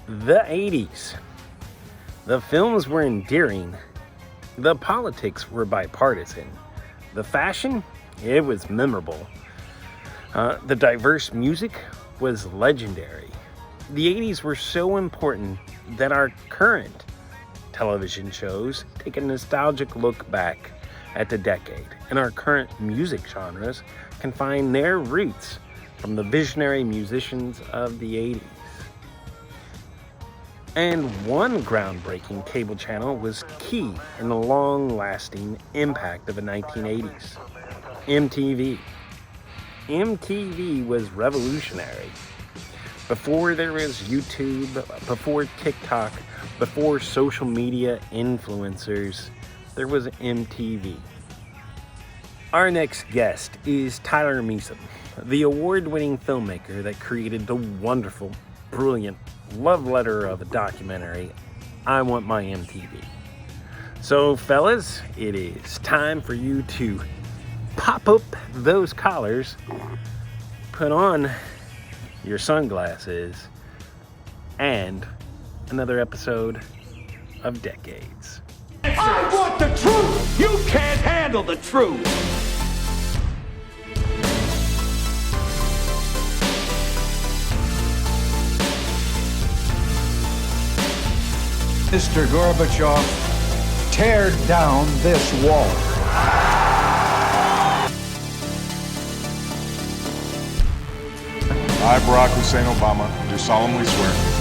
The 80s. The films were endearing. The politics were bipartisan. The fashion, it was memorable. The diverse music was legendary. The 80s were so important that our current television shows take a nostalgic look back at the decade, and our current music genres can find their roots from the visionary musicians of the 80s. And one groundbreaking cable channel was key in the long-lasting impact of the 1980s. MTV. MTV was revolutionary. Before there was YouTube, before TikTok, before social media influencers, there was MTV. Our next guest is Tyler Measom, the award-winning filmmaker that created the wonderful, brilliant love letter of a documentary, I Want My MTV. So fellas, it is time for you to pop up those collars, put on your sunglasses, and another episode of Decades. I want the truth! You can't handle the truth! Mr. Gorbachev, tear down this wall. I, Barack Hussein Obama, do solemnly swear.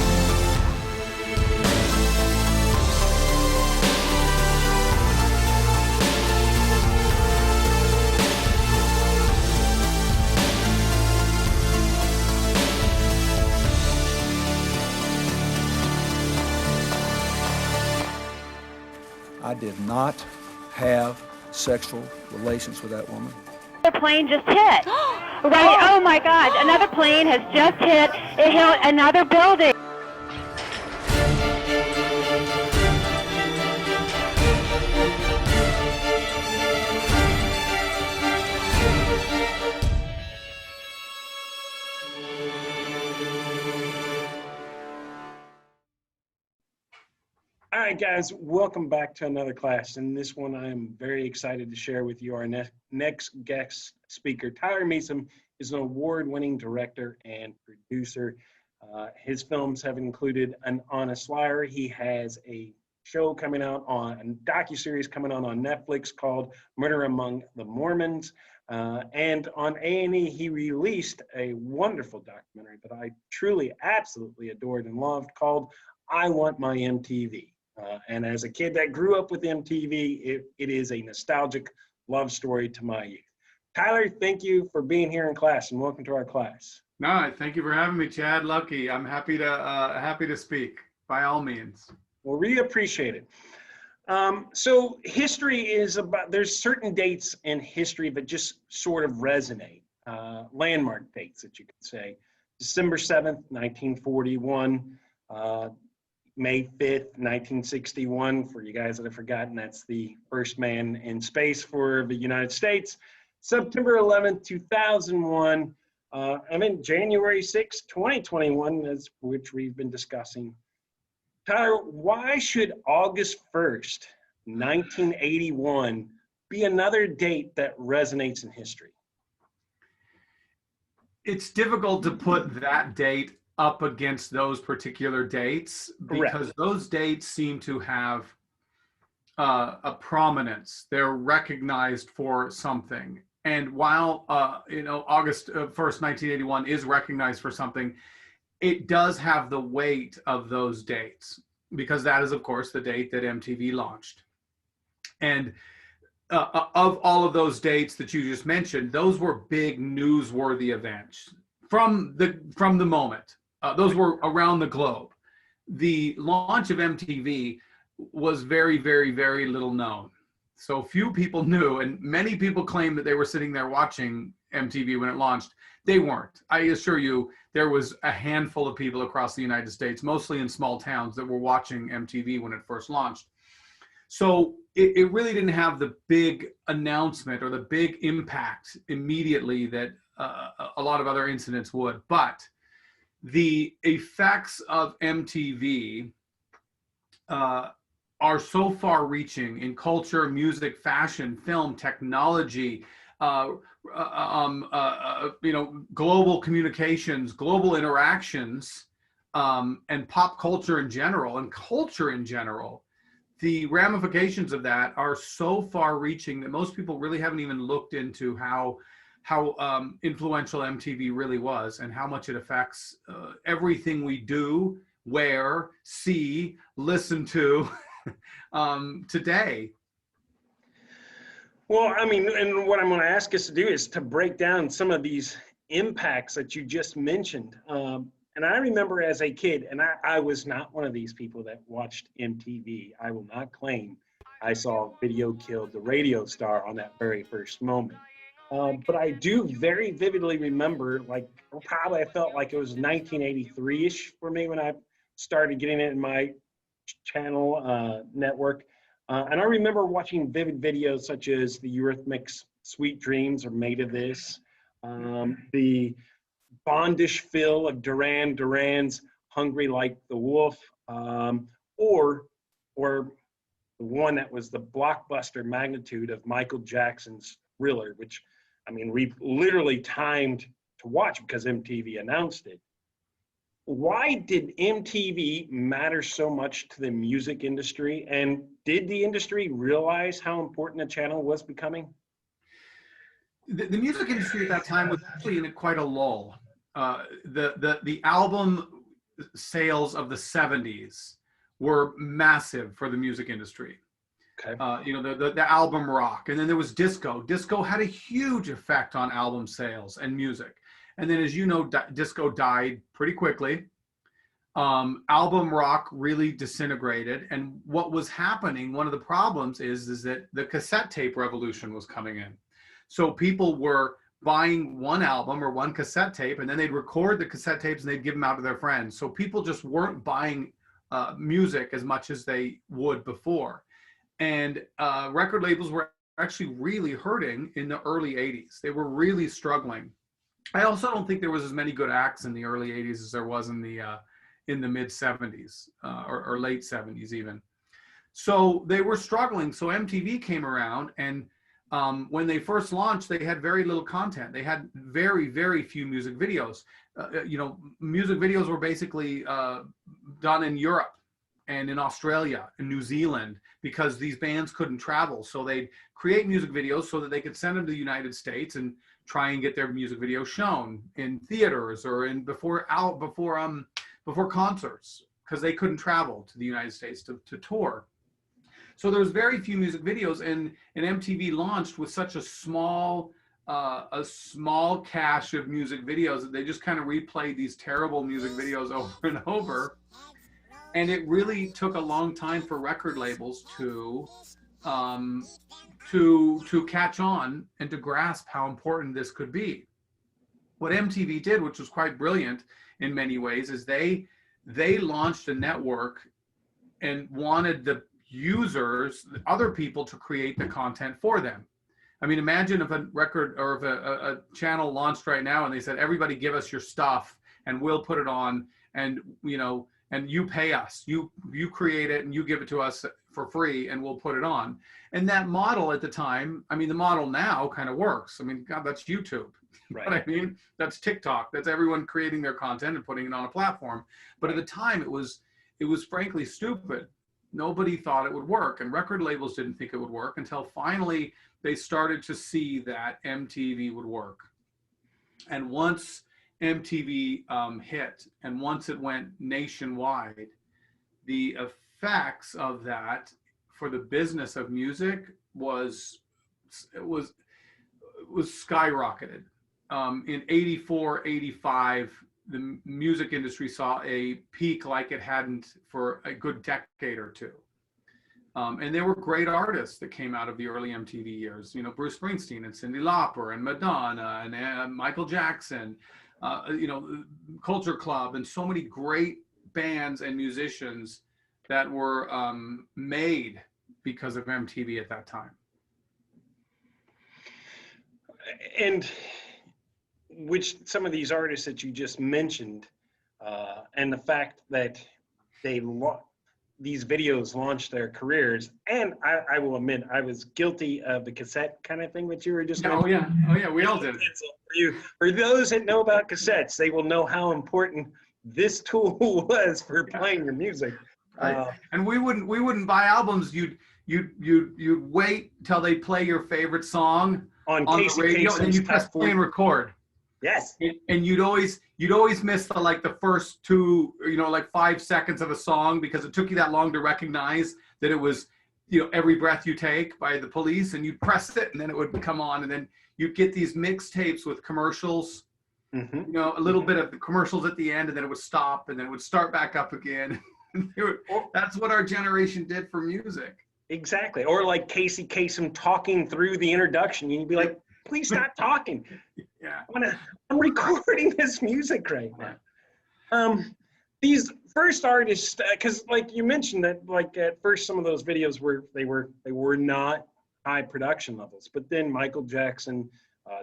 I did not have sexual relations with that woman. Another plane just hit. Right, oh my God, another plane has just hit. It hit another building. All right, guys, welcome back to another class. In this one, I am very excited to share with you our next guest speaker. Tyler Measom is an award-winning director and producer. His films have included An Honest Liar. He has a show coming out on, a docuseries coming out on Netflix called Murder Among the Mormons. And on A&E, he released a wonderful documentary that I truly, absolutely adored and loved called I Want My MTV. And as a kid that grew up with MTV, it is a nostalgic love story to my youth. Tyler, thank you for being here in class and welcome to our class. No, thank you for having me, Chad. Lucky. I'm happy to speak by all means. Well, really appreciate it. So history is about, there's certain dates in history that just sort of resonate, landmark dates that you could say. December 7th, 1941, May 5th, 1961, for you guys that have forgotten, that's the first man in space for the United States. September 11th, 2001, and then January 6th, 2021, which we've been discussing. Tyler, why should August 1st, 1981 be another date that resonates in history? It's difficult to put that date up against those particular dates because Correct. Those dates seem to have a prominence. They're recognized for something. And while August 1st, 1981 is recognized for something, it does have the weight of those dates because that is, of course, the date that MTV launched. And of all of those dates that you just mentioned, those were big newsworthy events from the moment. Those were around the globe. The launch of MTV was very, very, very little known. So few people knew, and many people claim that they were sitting there watching MTV when it launched. They weren't. I assure you, there was a handful of people across the United States, mostly in small towns, that were watching MTV when it first launched. So it really didn't have the big announcement or the big impact immediately that a lot of other incidents would. But the effects of MTV are so far reaching in culture, music, fashion, film, technology, global communications, global interactions, and pop culture in general, and culture in general. The ramifications of that are so far reaching that most people really haven't even looked into how influential MTV really was and how much it affects everything we do, wear, see, listen to today. Well, I mean, and what I'm going to ask us to do is to break down some of these impacts that you just mentioned. And I remember as a kid, and I was not one of these people that watched MTV. I will not claim I saw Video Killed the Radio Star on that very first moment. But I do very vividly remember, like, probably I felt like it was 1983-ish for me when I started getting it in my channel network. And I remember watching vivid videos such as the Eurythmics' Sweet Dreams Are Made of This, the Bondish fill of Duran Duran's Hungry Like the Wolf, or the one that was the blockbuster magnitude of Michael Jackson's Thriller, which, I mean, we literally timed to watch because MTV announced it. Why did MTV matter so much to the music industry? And did the industry realize how important the channel was becoming? The music industry at that time was actually in quite a lull. The album sales of the 70s were massive for the music industry. Okay. The album rock, and then there was disco. Disco had a huge effect on album sales and music. And then, as you know, disco died pretty quickly. Album rock really disintegrated. And what was happening, one of the problems is that the cassette tape revolution was coming in. So people were buying one album or one cassette tape, and then they'd record the cassette tapes and they'd give them out to their friends. So people just weren't buying music as much as they would before. And record labels were actually really hurting in the early 80s. They were really struggling. I also don't think there was as many good acts in the early 80s as there was in the mid 70s or late 70s even. So they were struggling. So MTV came around, and when they first launched, they had very little content. They had very, very few music videos. Music videos were basically done in Europe and in Australia and New Zealand, because these bands couldn't travel. So they'd create music videos so that they could send them to the United States and try and get their music video shown in theaters or before concerts, because they couldn't travel to the United States to tour. So there was very few music videos, and MTV launched with such a small cache of music videos that they just kind of replayed these terrible music videos over and over. And it really took a long time for record labels to catch on and to grasp how important this could be. What MTV did, which was quite brilliant in many ways, is they launched a network and wanted the users, other people, to create the content for them. I mean, imagine if a record or if a channel launched right now and they said, everybody give us your stuff and we'll put it on, and and you pay us, you create it and you give it to us for free and we'll put it on. And that model at the time, I mean, the model now kind of works. I mean, God, that's YouTube. Right. But I mean, that's TikTok. That's everyone creating their content and putting it on a platform. But at the time, it was frankly stupid. Nobody thought it would work, and record labels didn't think it would work until finally they started to see that MTV would work. And once MTV hit, and once it went nationwide, the effects of that for the business of music was skyrocketed. In 84, 85, the music industry saw a peak like it hadn't for a good decade or two. And there were great artists that came out of the early MTV years, Bruce Springsteen and Cyndi Lauper and Madonna and Michael Jackson, Culture Club, and so many great bands and musicians that were made because of MTV at that time. And which some of these artists that you just mentioned, and the fact that these videos launched their careers. And I will admit, I was guilty of the cassette kind of thing that you were just mentioning. Oh yeah, we all did. For those that know about cassettes, they will know how important this tool was for playing your music. Right. And we wouldn't buy albums. You'd wait till they play your favorite song on the radio, and then you press play and record. Yes. And you'd always miss the first 2, 5 seconds of a song because it took you that long to recognize that it was, Every Breath You Take by the Police, and you'd press it and then it would come on, and then you'd get these mixtapes with commercials, a little bit of the commercials at the end, and then it would stop and then it would start back up again. That's what our generation did for music. Exactly. Or like Casey Kasem talking through the introduction, and you'd be like, please stop talking. Yeah. I'm recording this music right now. These first artists, because like you mentioned that, like at first some of those videos were not high production levels, but then Michael Jackson,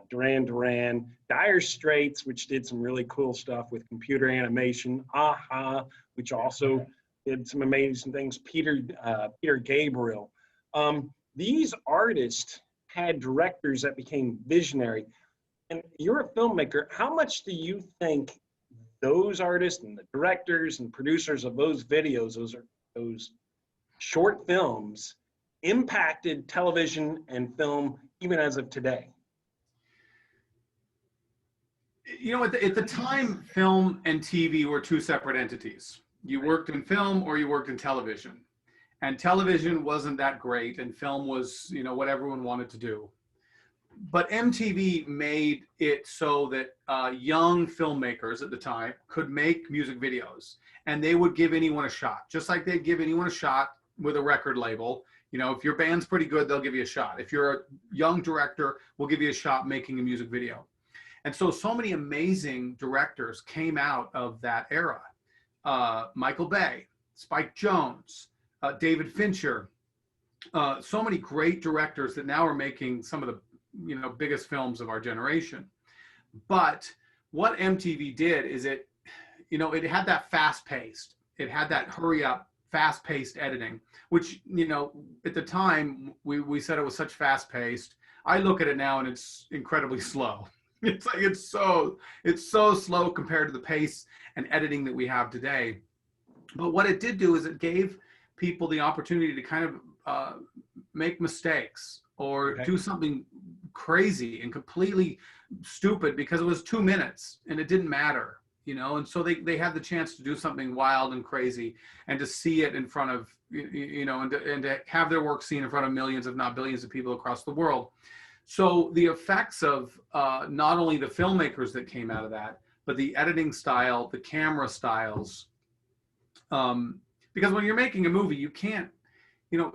Duran Duran, Dire Straits, which did some really cool stuff with computer animation, Aha, which also did some amazing things, Peter Gabriel. These artists had directors that became visionary. And you're a filmmaker. How much do you think those artists and the directors and producers of those videos, those short films, impacted television and film even as of today? At the time, film and TV were 2 separate entities. You worked in film or you worked in television. And television wasn't that great, and film was, what everyone wanted to do. But MTV made it so that young filmmakers at the time could make music videos, and they would give anyone a shot, just like they'd give anyone a shot with a record label. If your band's pretty good, they'll give you a shot. If you're a young director, we'll give you a shot making a music video. And so many amazing directors came out of that era. Michael Bay, Spike Jonze, David Fincher, so many great directors that now are making some of the biggest films of our generation. But what MTV did is it had that fast-paced, it had that hurry-up, fast-paced editing, which at the time we said it was such fast-paced. I look at it now and it's incredibly slow. It's so slow compared to the pace and editing that we have today. But what it did do is it gave people the opportunity to kind of make mistakes or do something crazy and completely stupid because it was 2 minutes and it didn't matter, and so they had the chance to do something wild and crazy and to see it in front of, and to have their work seen in front of millions, if not billions of people across the world. So the effects of not only the filmmakers that came out of that, but the editing style, the camera styles, because when you're making a movie, you can't,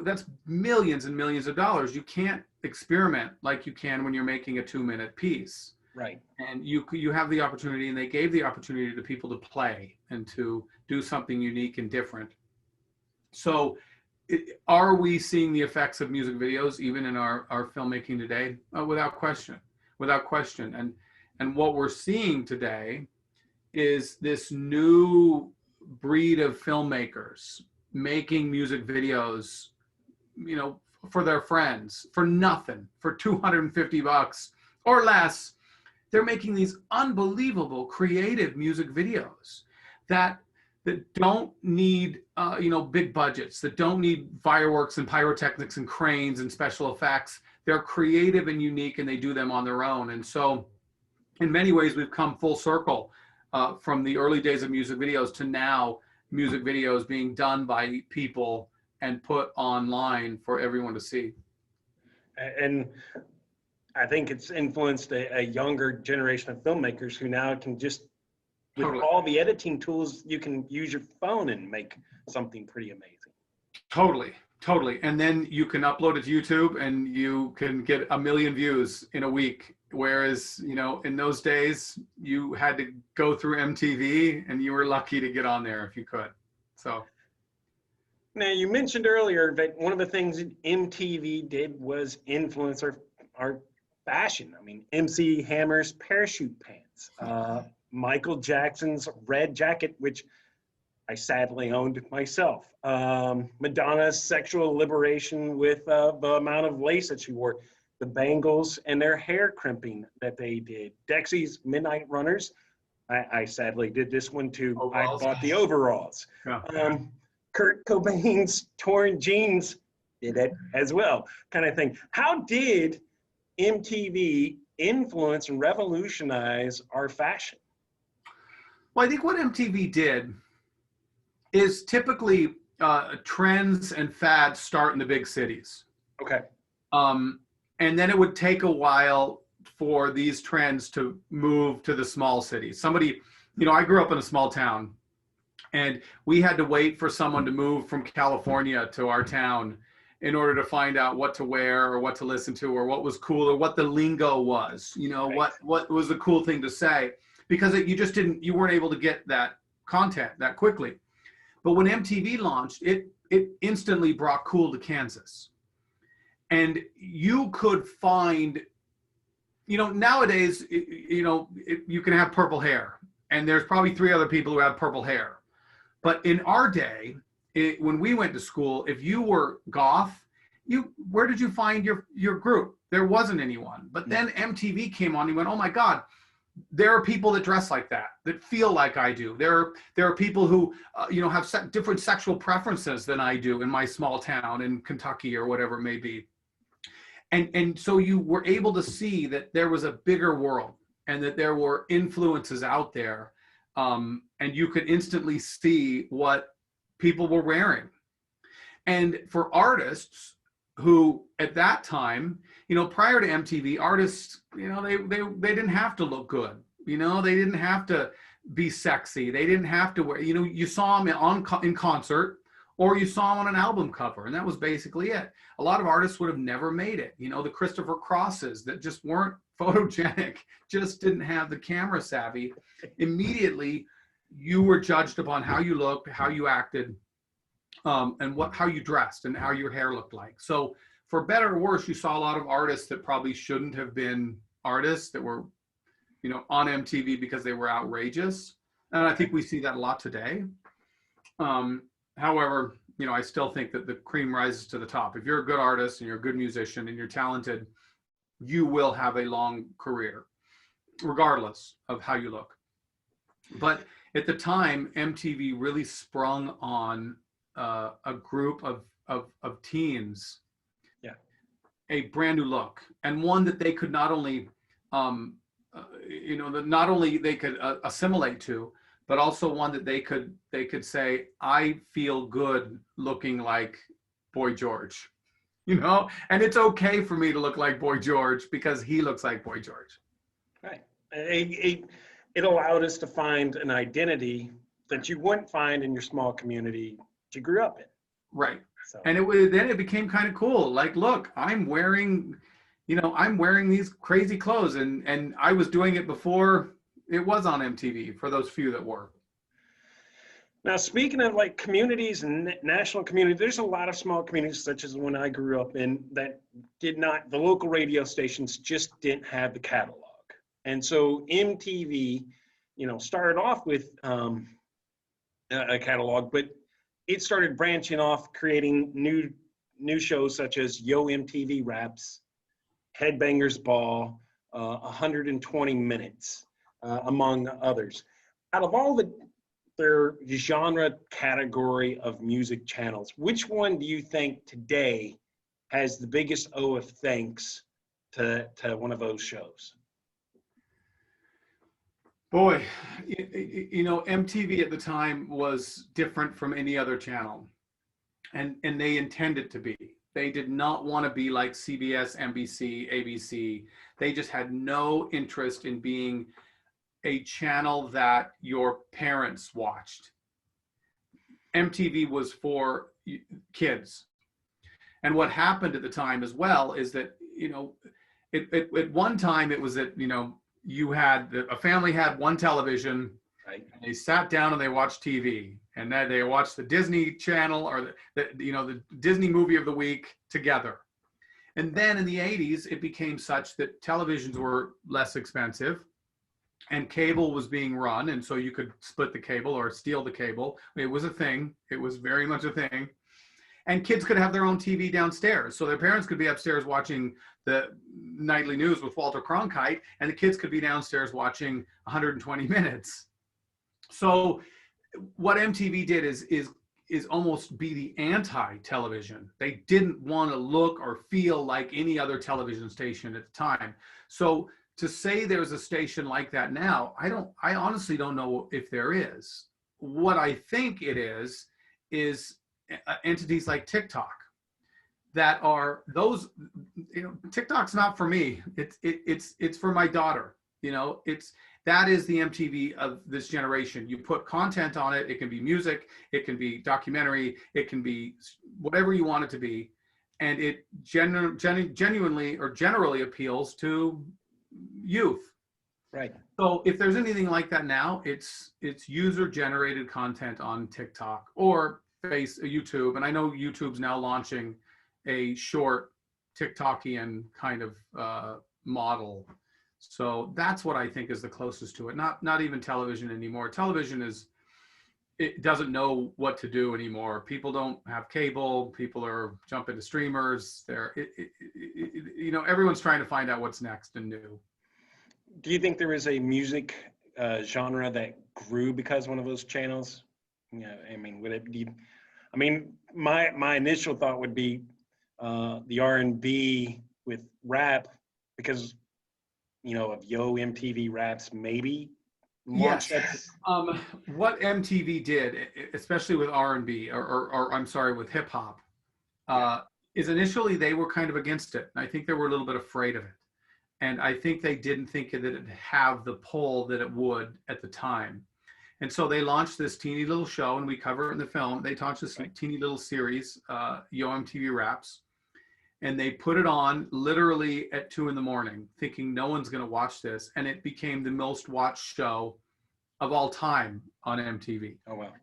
that's millions and millions of dollars. You can't experiment like you can when you're making a 2-minute piece. Right. And you have the opportunity, and they gave the opportunity to people to play and to do something unique and different. So are we seeing the effects of music videos even in our filmmaking today? Without question. And what we're seeing today is this new breed of filmmakers making music videos, for their friends for nothing, for $250 or less. They're making these unbelievable creative music videos that don't need big budgets, that don't need fireworks and pyrotechnics and cranes and special effects. They're creative and unique, and they do them on their own. And so in many ways we've come full circle from the early days of music videos to now music videos being done by people and put online for everyone to see. And I think it's influenced a younger generation of filmmakers who now can just, with all the editing tools, you can use your phone and make something pretty amazing. Totally. And then you can upload it to YouTube and you can get 1 million views in a week. Whereas, in those days, you had to go through MTV and you were lucky to get on there if you could. So. Now, you mentioned earlier that one of the things that MTV did was influence our fashion. I mean, MC Hammer's parachute pants. Michael Jackson's Red Jacket, which I sadly owned myself. Madonna's Sexual Liberation with the amount of lace that she wore. The bangles and their hair crimping that they did. Dexy's Midnight Runners. I sadly did this one too. Overalls. I bought the overalls. Yeah. Kurt Cobain's torn jeans did it as well, kind of thing. How did MTV influence and revolutionize our fashion? Well, I think what MTV did is typically trends and fads start in the big cities. Okay. And then it would take a while for these trends to move to the small cities. Somebody, I grew up in a small town, and we had to wait for someone to move from California to our town in order to find out what to wear or what to listen to or what was cool or what the lingo was, Right. what was the cool thing to say, because you weren't able to get that content that quickly. But when MTV launched, it instantly brought cool to Kansas. And you could find, nowadays, you can have purple hair, and there's probably 3 other people who have purple hair. But in our day, when we went to school, if you were goth, where did you find your group? There wasn't anyone. But then MTV came on, and you went, oh my God, there are people that dress like that feel like I do. There are people who, have different sexual preferences than I do in my small town in Kentucky or whatever it may be. And so you were able to see that there was a bigger world and that there were influences out there. And you could instantly see what people were wearing. And for artists who at that time, prior to MTV, artists, they didn't have to look good. They didn't have to be sexy. They didn't have to wear, you saw them in concert, or you saw them on an album cover, and that was basically it. A lot of artists would have never made it. The Christopher Crosses that just weren't photogenic, just didn't have the camera savvy. Immediately, you were judged upon how you looked, how you acted, and how you dressed and how your hair looked like. So for better or worse, you saw a lot of artists that probably shouldn't have been artists that were, on MTV because they were outrageous. And I think we see that a lot today. However, I still think that the cream rises to the top. If you're a good artist and you're a good musician and you're talented, you will have a long career, regardless of how you look. But at the time, MTV really sprung on a group of teens, a brand new look, and one that they could not only, they could assimilate to, but also one that they could say, I feel good looking like Boy George, and it's okay for me to look like Boy George because he looks like Boy George. Right. It allowed us to find an identity that you wouldn't find in your small community that you grew up in. Right. So. And then it became kind of cool. Like, look, I'm wearing these crazy clothes, and I was doing it before it was on MTV for those few that were. Now, speaking of like communities and national communities, there's a lot of small communities such as the one I grew up in that the local radio stations just didn't have the catalog. And so MTV, started off with a catalog, but it started branching off, creating new shows such as Yo MTV Raps, Headbangers Ball, 120 Minutes, among others. Out of all their genre category of music channels, which one do you think today has the biggest O of thanks to one of those shows? Boy, MTV at the time was different from any other channel, and they intended to be. They did not want to be like CBS, NBC, ABC. They just had no interest in being a channel that your parents watched. MTV was for kids. And what happened at the time as well is that, at one time it was that, a family had one television, right? And they sat down and they watched TV, and then they watched the Disney Channel or the Disney movie of the week together. And then in the 80s, it became such that televisions were less expensive, and cable was being run, and so you could split the cable or steal the cable. It was a thing. It was very much a thing. And kids could have their own TV downstairs. So their parents could be upstairs watching the nightly news with Walter Cronkite, and the kids could be downstairs watching 120 Minutes. So what MTV did is almost be the anti-television. They didn't want to look or feel like any other television station at the time. So to say there's a station like that now, I honestly don't know if there is. What I think it is entities like TikTok that are those, TikTok's not for me. It's for my daughter. That is the MTV of this generation. You put content on it. It can be music. It can be documentary. It can be whatever you want it to be. And it genuinely or generally appeals to youth. Right. So if there's anything like that now, it's user-generated content on TikTok or YouTube. And I know YouTube's now launching a short TikTokian kind of model. So that's what I think is the closest to it. Not even television anymore. Television it doesn't know what to do anymore. People don't have cable. People are jumping to streamers. Everyone's trying to find out what's next and new. Do you think there is a music genre that grew because one of those channels? Would it be? My initial thought would be the R&B with rap because of MTV Raps maybe. Yes. What MTV did, especially with R&B or I'm sorry, with hip hop, is initially they were kind of against it. I think they were a little bit afraid of it. And I think they didn't think that it'd have the pull that it would at the time. And so they launched this teeny little show, and we cover it in the film. They launched this teeny little series, Yo MTV Raps, and they put it on literally at 2 a.m, thinking no one's going to watch this. And it became the most watched show of all time on MTV. Oh, wow.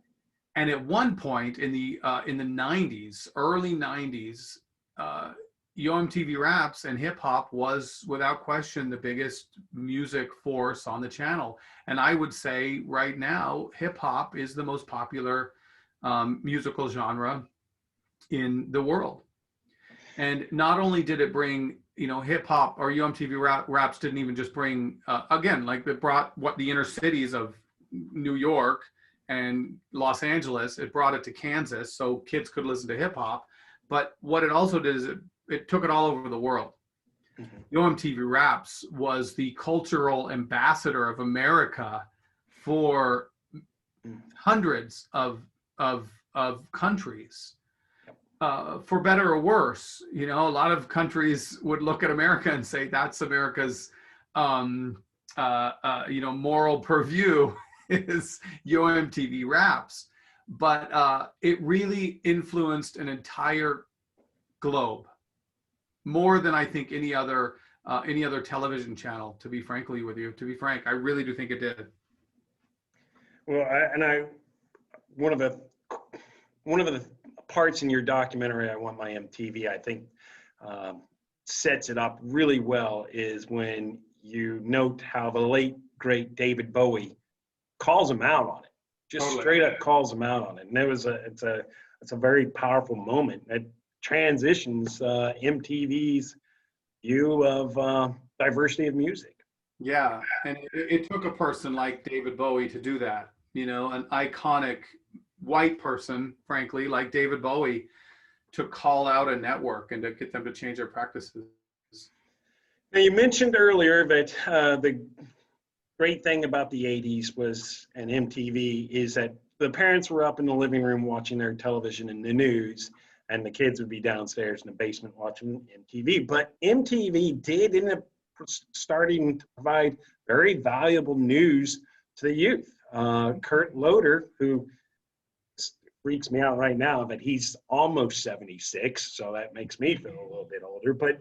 And at one point in the 90s, early 90s, Yo MTV Raps and hip hop was without question the biggest music force on the channel. And I would say right now, hip hop is the most popular musical genre in the world. And not only did it bring, hip hop or Yo MTV Raps didn't even just bring, it brought what the inner cities of New York and Los Angeles, it brought it to Kansas so kids could listen to hip hop. But what it also did is it took it all over the world. Mm-hmm. Yo MTV Raps was the cultural ambassador of America for hundreds of countries. For better or worse, a lot of countries would look at America and say that's America's, moral purview is Yo MTV Raps. But it really influenced an entire globe, more than I think any other television channel. To be frank, I really do think it did. Well, one of the parts in your documentary, I Want My MTV, I think sets it up really well is when you note how the late great David Bowie calls him out on it. Just totally. Straight up calls him out on it. And it's a very powerful moment. It transitions MTV's view of diversity of music. Yeah, and it took a person like David Bowie to do that. An iconic white person, frankly, like David Bowie, to call out a network and to get them to change their practices. Now, you mentioned earlier that the great thing about the 80s was, and MTV, is that the parents were up in the living room watching their television and the news, and the kids would be downstairs in the basement watching MTV. But MTV did end up starting to provide very valuable news to the youth. Kurt Loder, who freaks me out right now that he's almost 76, so that makes me feel a little bit older, but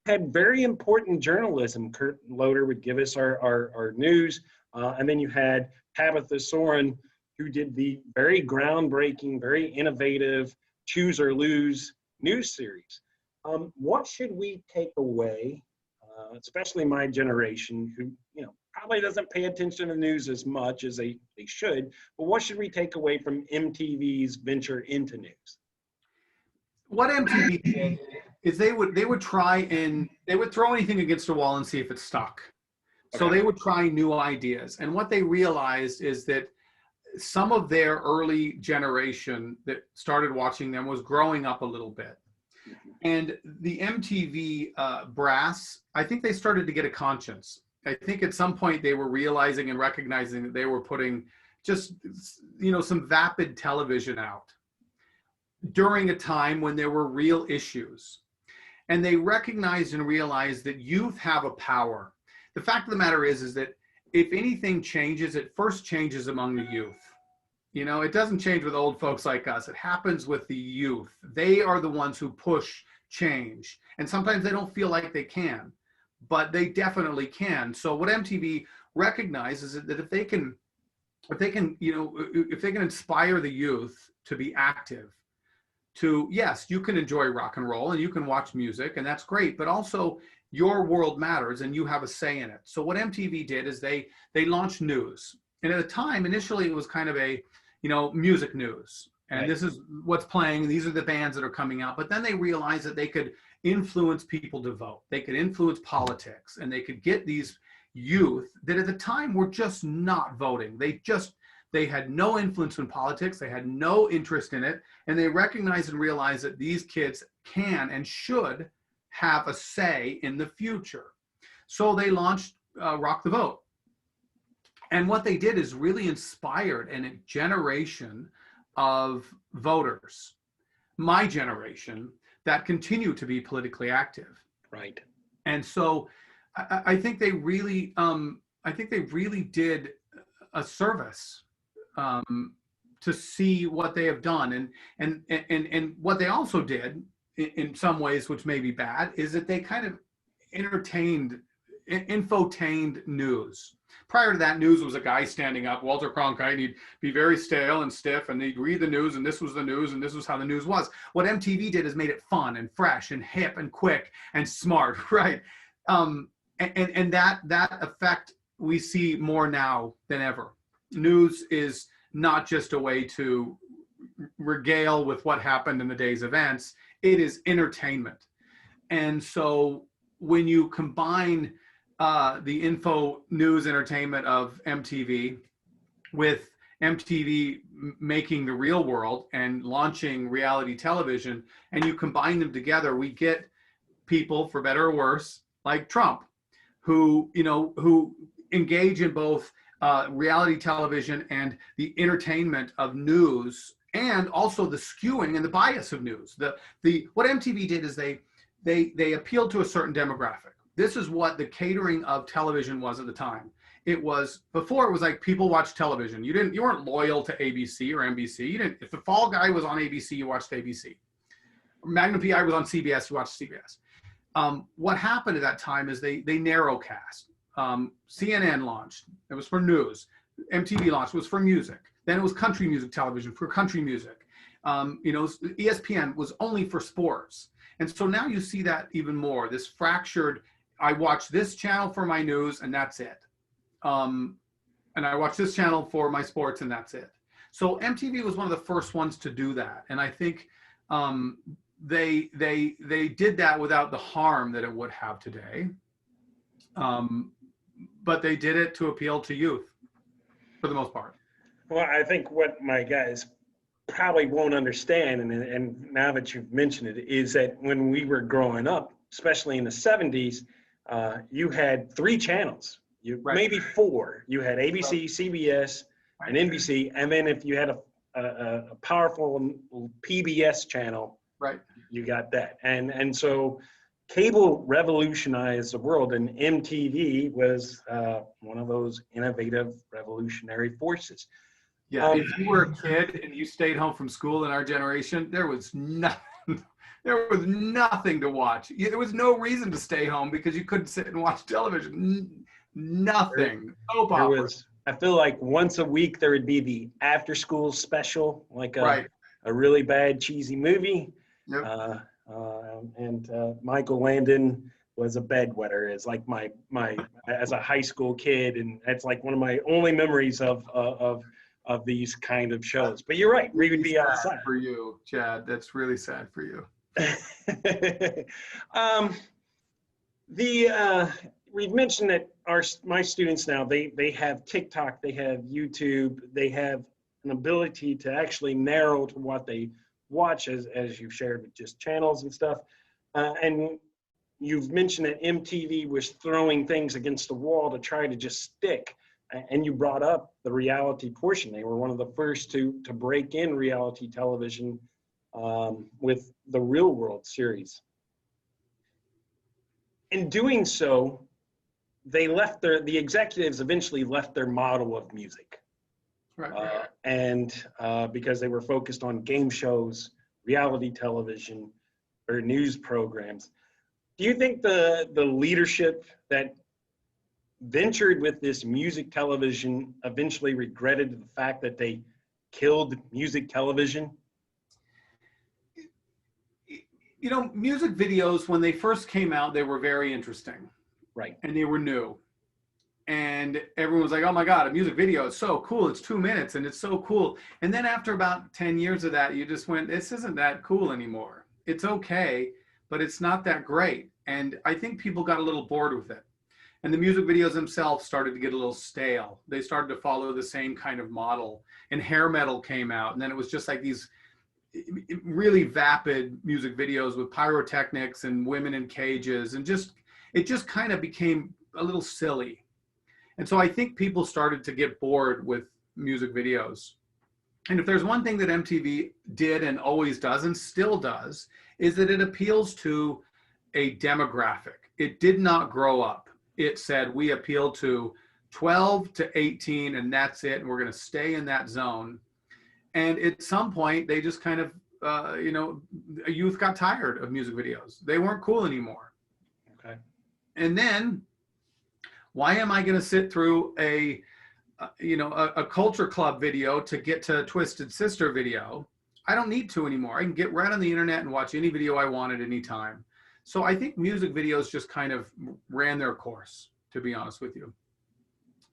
had very important journalism. Kurt Loder would give us our news, and then you had Tabitha Soren, who did the very groundbreaking, very innovative Choose or Lose news series. What should we take away, especially my generation, who probably doesn't pay attention to the news as much as they should, but what should we take away from MTV's venture into news? What MTV did is they would try and they would throw anything against a wall and see if it stuck. So Okay. they would try new ideas. And what they realized is that some of their early generation that started watching them was growing up a little bit. And the MTV brass, I think they started to get a conscience. I think at some point they were realizing and recognizing that they were putting just, some vapid television out during a time when there were real issues. And they recognized and realized that youth have a power. The fact of the matter is that if anything changes, it first changes among the youth. It doesn't change with old folks like us. It happens with the youth. They are the ones who push change. And sometimes they don't feel like they can, but they definitely can. So what MTV recognizes is that if they can inspire the youth to be active, yes, you can enjoy rock and roll and you can watch music and that's great, but also your world matters and you have a say in it. So what MTV did is they launched news. And at the time, initially it was kind of a, music news. And Right. This is what's playing. These are the bands that are coming out. But then they realized that they could influence people to vote. They could influence politics and they could get these youth that at the time were just not voting. They had no influence in politics. They had no interest in it. And they recognized and realized that these kids can and should have a say in the future. So they launched Rock the Vote. And what they did is really inspired a generation of voters, my generation, that continue to be politically active. Right. And so I think they really, did a service to see what they have done, and what they also did in some ways, which may be bad, is that they kind of infotained news. Prior to that, news was a guy standing up, Walter Cronkite, and he'd be very stale and stiff, and he'd read the news, and this was the news, and this was how the news was. What MTV did is made it fun and fresh and hip and quick and smart, right? And that effect we see more now than ever. News is not just a way to regale with what happened in the day's events. It is entertainment. And so when you combine the info news entertainment of MTV with MTV making the real world and launching reality television, and you combine them together, we get people, for better or worse, like Trump, who engage in both reality television and the entertainment of news, and also the skewing and the bias of news. What MTV did is they appealed to a certain demographic. This is what the catering of television was at the time. Before it was like people watched television. You weren't loyal to ABC or NBC. If the Fall Guy was on ABC, you watched ABC. Magnum PI was on CBS, you watched CBS. What happened at that time is they narrowcast. CNN launched. It was for news. MTV launched. It was for music. Then it was country music television for country music. ESPN was only for sports. And so now you see that even more, this fractured, I watch this channel for my news and that's it. And I watch this channel for my sports and that's it. So MTV was one of the first ones to do that. And I think they did that without the harm that it would have today. But they did it to appeal to youth for the most part. Well, I think what my guys probably won't understand, and now that you've mentioned it, is that when we were growing up, especially in the 70s, you had 3 channels, Right. maybe 4. You had ABC, CBS, and NBC, and then if you had a powerful PBS channel, Right. you got that. And so cable revolutionized the world, and MTV was one of those innovative revolutionary forces. Yeah, if you were a kid and you stayed home from school in our generation, there was nothing. There was nothing to watch. There was no reason to stay home because you couldn't sit and watch television. Nothing. Soap operas. I feel like once a week there would be the after-school special, like Right. a really bad cheesy movie. Yep. And Michael Landon was a bedwetter as like my as a high school kid, and that's like one of my only memories of these kind of shows. But you're right, we would be Sad outside. for you, Chad. That's really sad for you. We've mentioned that my students now, they have TikTok, they have YouTube, they have an ability to actually narrow to what they watch, as you've shared with just channels and stuff. And you've mentioned that MTV was throwing things against the wall to try to just stick. And you brought up the reality portion. They were one of the first to break in reality television with the Real World series. In doing so, they left the executives eventually left their model of music. Right. Because they were focused on game shows, reality television, or news programs. Do you think the leadership that ventured with this music television eventually regretted the fact that they killed music television? You know, music videos, when they first came out, they were very interesting. Right. And they were new. And everyone was like, oh my God, a music video is so cool. It's 2 minutes and it's so cool. And then after about 10 years of that, you just went, this isn't that cool anymore. It's okay, but it's not that great. And I think people got a little bored with it. And the music videos themselves started to get a little stale. They started to follow the same kind of model. And hair metal came out. And then it was just like these really vapid music videos with pyrotechnics and women in cages. And it just kind of became a little silly. And so I think people started to get bored with music videos. And if there's one thing that MTV did and always does and still does, is that it appeals to a demographic. It did not grow up. It said, we appeal to 12 to 18 and that's it. And we're going to stay in that zone. And at some point they just kind of, youth got tired of music videos. They weren't cool anymore. Okay. And then why am I going to sit through a Culture Club video to get to a Twisted Sister video? I don't need to anymore. I can get right on the internet and watch any video I want at any time. So I think music videos just kind of ran their course, to be honest with you.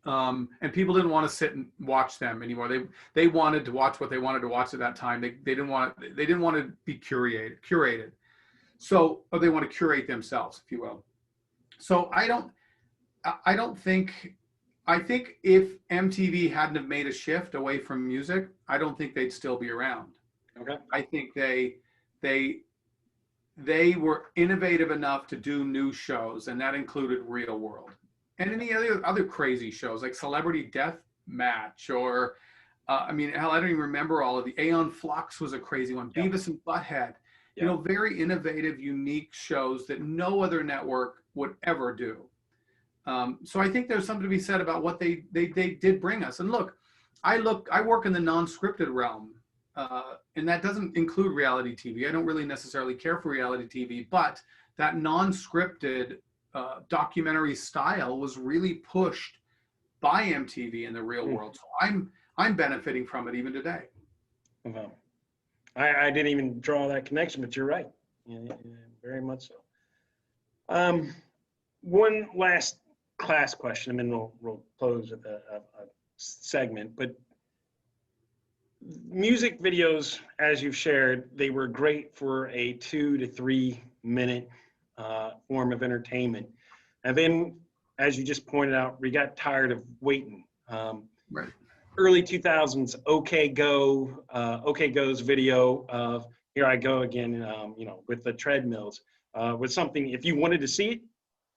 And people didn't want to sit and watch them anymore. They wanted to watch what they wanted to watch at that time. They didn't want to be curated. So, or they want to curate themselves, if you will. So I think if MTV hadn't have made a shift away from music, I don't think they'd still be around. Okay. I think they were innovative enough to do new shows, and that included Real World and any other crazy shows like Celebrity Death Match or I don't even remember all of the Aeon Flux was a crazy one. Yeah. Beavis and Butthead, very innovative, unique shows that no other network would ever do. So I think there's something to be said about what they did bring us. And look, I work in the non-scripted realm, and that doesn't include reality TV. I don't really necessarily care for reality TV, but that non-scripted documentary style was really pushed by MTV in the real world. So I'm benefiting from it even today. Wow. I didn't even draw that connection, but you're right. Yeah, very much so. One last class question, and then we'll close with a segment. But music videos, as you've shared, they were great for a 2 to 3 minute form of entertainment. And then, as you just pointed out, we got tired of waiting. Right. Early 2000s, OK Go's video of "Here I Go Again," with the treadmills, was something. If you wanted to see it,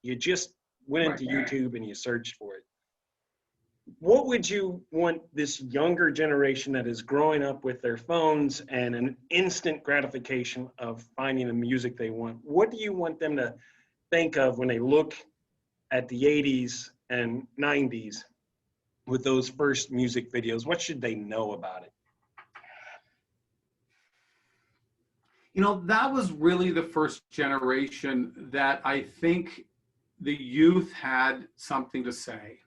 you just went into YouTube and you searched for it. What would you want this younger generation that is growing up with their phones and an instant gratification of finding the music they want? What do you want them to think of when they look at the 80s and 90s with those first music videos? What should they know about it? That was really the first generation that I think the youth had something to say.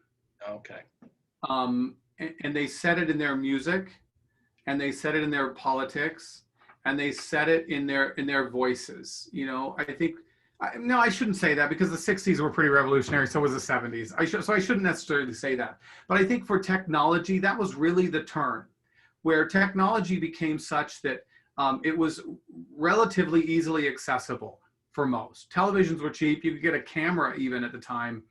Okay. And they said it in their music, and they said it in their politics, and they said it in their voices. No, I shouldn't say that because the 60s were pretty revolutionary. So was the 70s. So I shouldn't necessarily say that. But I think for technology, that was really the turn where technology became such that it was relatively easily accessible for most. Televisions were cheap. You could get a camera even at the time.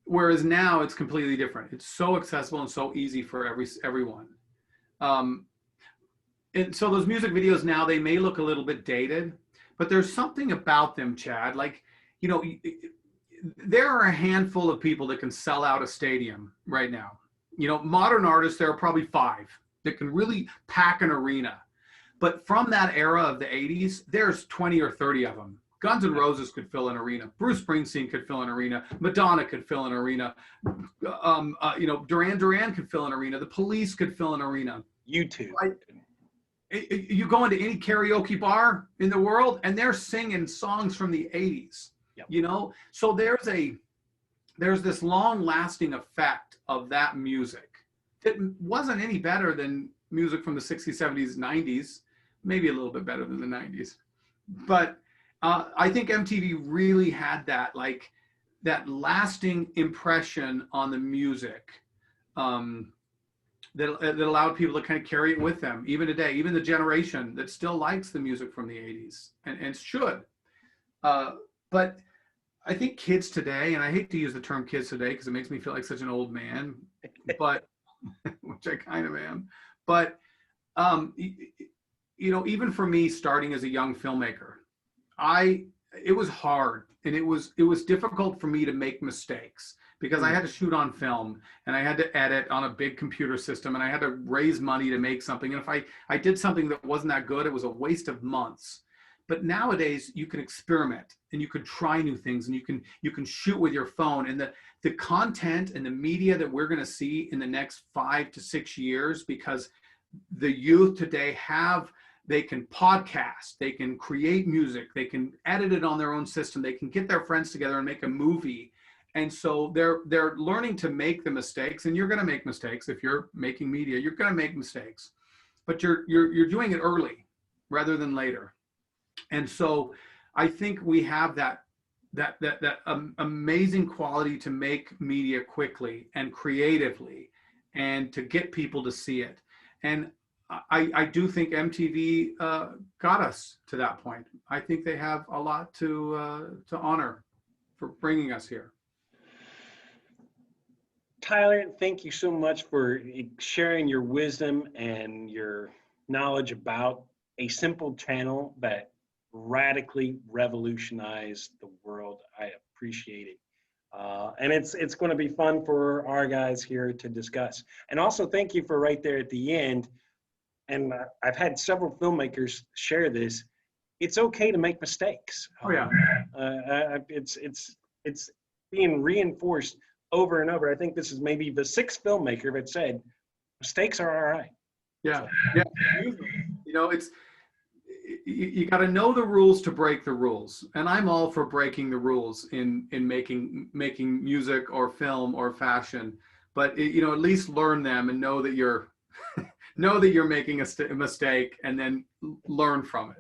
Whereas now it's completely different. It's so accessible and so easy for everyone. And so those music videos now, they may look a little bit dated, but there's something about them, Chad. Like, you know, there are a handful of people that can sell out a stadium right now. You know, modern artists, there are probably 5 that can really pack an arena. But from that era of the 80s, there's 20 or 30 of them. Guns N' Roses could fill an arena. Bruce Springsteen could fill an arena. Madonna could fill an arena. You know, Duran Duran could fill an arena. The Police could fill an arena. YouTube. You go into any karaoke bar in the world and they're singing songs from the 80s. Yep. You know, so there's this long lasting effect of that music that wasn't any better than music from the 60s, 70s, 90s, maybe a little bit better than the 90s. But I think MTV really had that, like, that lasting impression on the music that allowed people to kind of carry it with them, even today, even the generation that still likes the music from the 80s and should. But I think kids today, and I hate to use the term kids today because it makes me feel like such an old man, but which I kind of am. But, you know, even for me starting as a young filmmaker, it was hard and it was difficult for me to make mistakes because I had to shoot on film and I had to edit on a big computer system and I had to raise money to make something. And if I did something that wasn't that good, it was a waste of months. But nowadays you can experiment and you can try new things and you can shoot with your phone, and the content and the media that we're going to see in the next 5 to 6 years, because the youth today they can podcast, they can create music, they can edit it on their own system, they can get their friends together and make a movie. And so they're learning to make the mistakes, and you're going to make mistakes. If you're making media, you're going to make mistakes, but you're doing it early rather than later. And so I think we have that amazing quality to make media quickly and creatively and to get people to see it. And I do think MTV got us to that point. I think they have a lot to honor for bringing us here. Tyler, thank you so much for sharing your wisdom and your knowledge about a simple channel that radically revolutionized the world. I appreciate it. And it's going to be fun for our guys here to discuss. And also thank you for right there at the end. And I've had several filmmakers share this. It's okay to make mistakes. Oh yeah. It's being reinforced over and over. I think this is maybe the 6th filmmaker that said mistakes are all right. Yeah. Yeah. You know, you got to know the rules to break the rules, and I'm all for breaking the rules in making music or film or fashion. But you know, at least learn them and know that you're making a mistake, and then learn from it.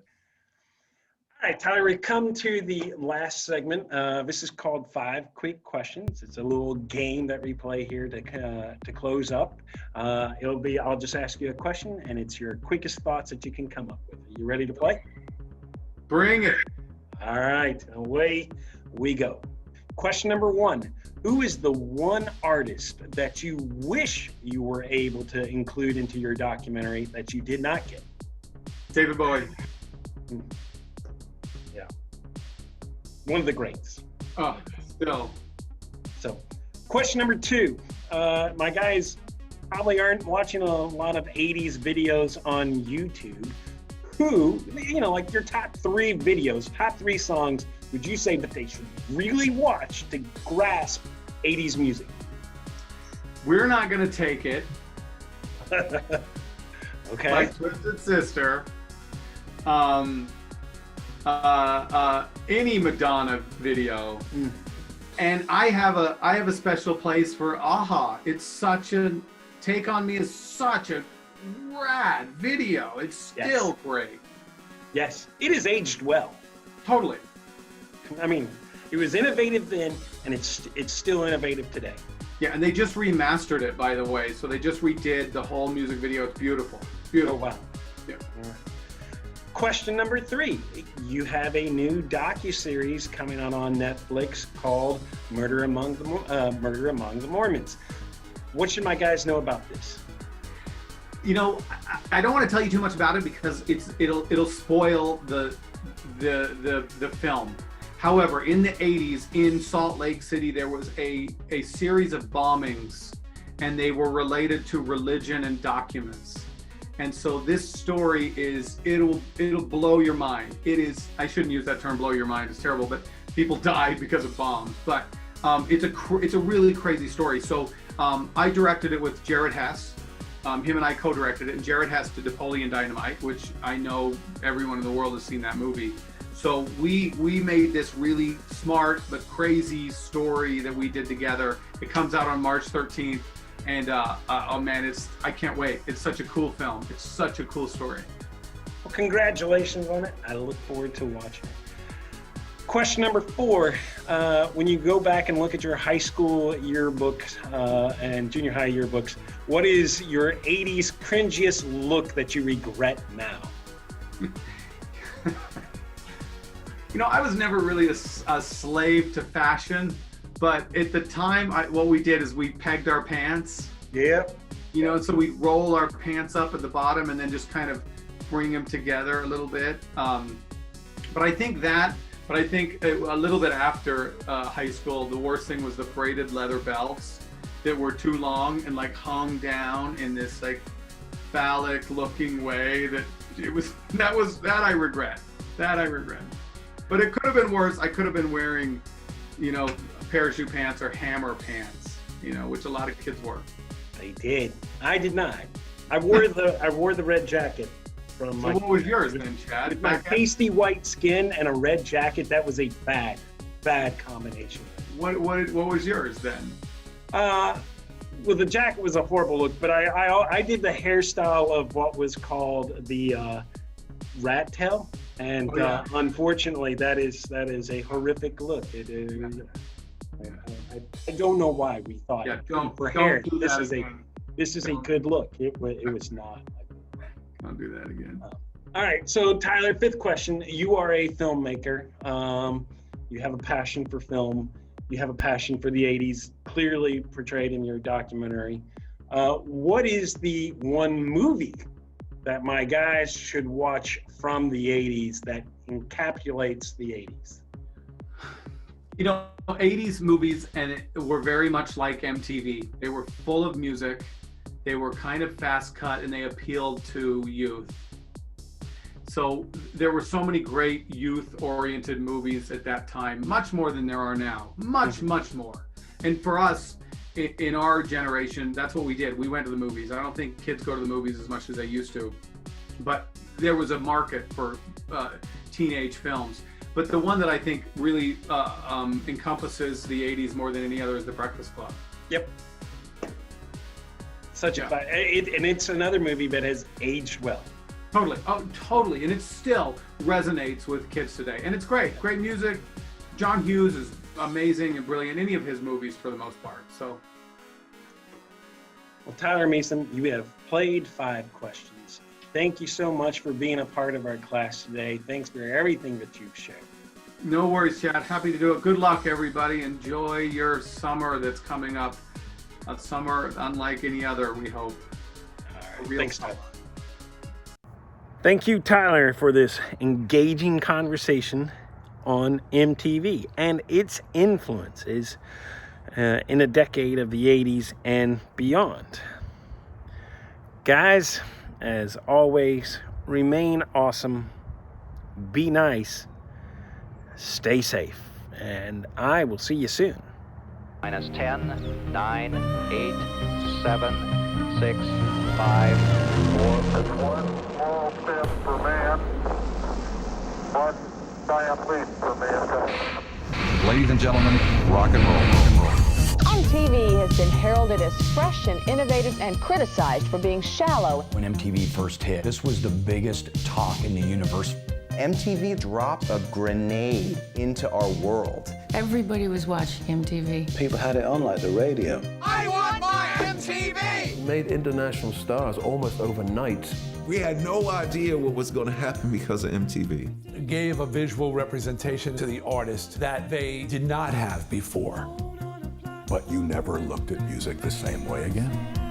All right, Tyler, we come to the last segment. This is called 5 Quick Questions. It's a little game that we play here to close up. I'll just ask you a question, and it's your quickest thoughts that you can come up with. Are you ready to play? Bring it. All right, away we go. Question number 1. Who is the one artist that you wish you were able to include into your documentary that you did not get? David Bowie. Yeah. One of the greats. Oh, still. So, question number 2. My guys probably aren't watching a lot of 80s videos on YouTube. Who, you know, like your top 3 videos, top 3 songs, would you say that they should really watch to grasp 80s music? We're Not Gonna Take It. Okay. My Twisted Sister. Any Madonna video. And I have a special place for Aha. It's such a Take On Me is such a rad video. It's still great. Yes, it is aged well. Totally. I mean, it was innovative then, and it's still innovative today. Yeah, and they just remastered it, by the way. So they just redid the whole music video. It's beautiful. Beautiful. Oh, wow. Yeah. All right. Question number 3. You have a new docuseries coming out on Netflix called Murder Among the Mormons. What should my guys know about this? You know, I don't want to tell you too much about it because it'll spoil the film. However, in the 80s in Salt Lake City, there was a series of bombings, and they were related to religion and documents. And so this story it'll blow your mind. It is, I shouldn't use that term, blow your mind, it's terrible, but people died because of bombs. But it's a really crazy story. So I directed it with Jared Hess. Him and I co-directed it, and Jared Hess did Napoleon Dynamite, which I know everyone in the world has seen that movie. So we made this really smart but crazy story that we did together. It comes out on March 13th. And oh man, I can't wait. It's such a cool film. It's such a cool story. Well, congratulations on it. I look forward to watching it. Question number 4. When you go back and look at your high school yearbooks and junior high yearbooks, what is your 80s cringiest look that you regret now? You know, I was never really a slave to fashion. But at the time, what we did is we pegged our pants. Yep. You know, so we roll our pants up at the bottom and then just kind of bring them together a little bit. But I think a little bit after high school, the worst thing was the braided leather belts that were too long and like hung down in this like phallic looking way that I regret. That I regret. But it could have been worse. I could have been wearing, you know, parachute pants or hammer pants, you know, which a lot of kids wore. They did. I did not. I wore the red jacket from So what was yours then, Chad? With my pasty white skin and a red jacket. That was a bad combination. What was yours then? Well, the jacket was a horrible look, but I did the hairstyle of what was called the rat tail. And unfortunately, that is a horrific look. It is. I don't know why we thought for hair this is a good look. It was not. Don't do that again. All right, so Tyler, 5th question. You are a filmmaker. You have a passion for film. You have a passion for the 80s, clearly portrayed in your documentary. What is the one movie that my guys should watch from the 80s that encapsulates the 80s? You know, 80s movies were very much like MTV. They were full of music. They were kind of fast cut, and they appealed to youth. So there were so many great youth-oriented movies at that time, much more than there are now. Much more. And for us, in our generation, that's what we did. We went to the movies. I don't think kids go to the movies as much as they used to. But there was a market for teenage films. But the one that I think really encompasses the 80s more than any other is The Breakfast Club. Yep. And it's another movie that has aged well. Totally. Oh, totally. And it still resonates with kids today. And it's great. Great music. John Hughes is amazing and brilliant in any of his movies for the most part. So. Well, Tyler Measom, you have played 5 questions. Thank you so much for being a part of our class today. Thanks for everything that you've shared. No worries, Chad. Happy to do it. Good luck, everybody. Enjoy your summer that's coming up. A summer unlike any other, we hope. All right. Thanks, Tyler. Thank you, Tyler, for this engaging conversation on MTV and its influences in a decade of the 80s and beyond. Guys, as always, remain awesome, be nice, stay safe, and I will see you soon. Minus 10, 9, 8, 7, 6, 5, 4. One small step for man, one giant leap for mankind. Ladies and gentlemen, rock and roll. MTV has been heralded as fresh and innovative and criticized for being shallow. When MTV first hit, this was the biggest talk in the universe. MTV dropped a grenade into our world. Everybody was watching MTV. People had it on like the radio. I want my MTV! Made international stars almost overnight. We had no idea what was going to happen because of MTV. It gave a visual representation to the artist that they did not have before. But you never looked at music the same way again.